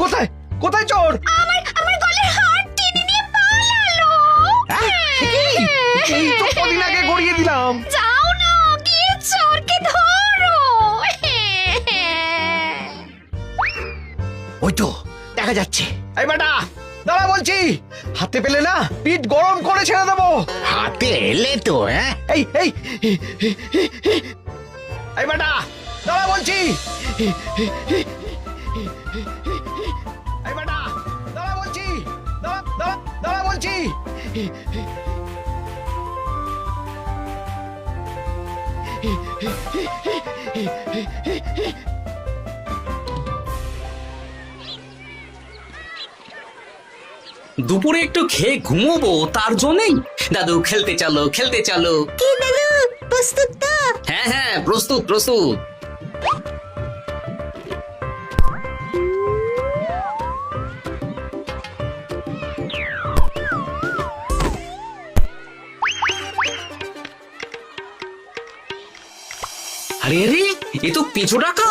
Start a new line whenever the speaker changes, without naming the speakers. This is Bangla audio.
কোথায় কোথায় চোর?
আমার গলার হার টেনে নিয়ে পালালো।
এই তো কদিন আগে গড়িয়ে দিলাম।
যাও না, গিয়ে চোরকে ধরো।
ওই তো দেখা যাচ্ছে। এই বেটা দাঁড়া বলছি, হাতে পেলে না পিঠ গরম করে ছেড়ে দেবো।
হাতে এলে তো
এই এই এই বেটা দাঁড়া বলছি। এই বেটা দাঁড়া বলছি, দাঁড়া দাঁড়া দাঁড়া বলছি।
দুপুরে একটু খেয়ে ঘুমোবো তার জন্যই। দাদু খেলতে চলো খেলতে চলো।
কি দাদু, প্রস্তুত তো?
হ্যাঁ হ্যাঁ প্রস্তুত প্রস্তুত। আরে আরে এ তো পিছু ডাকা।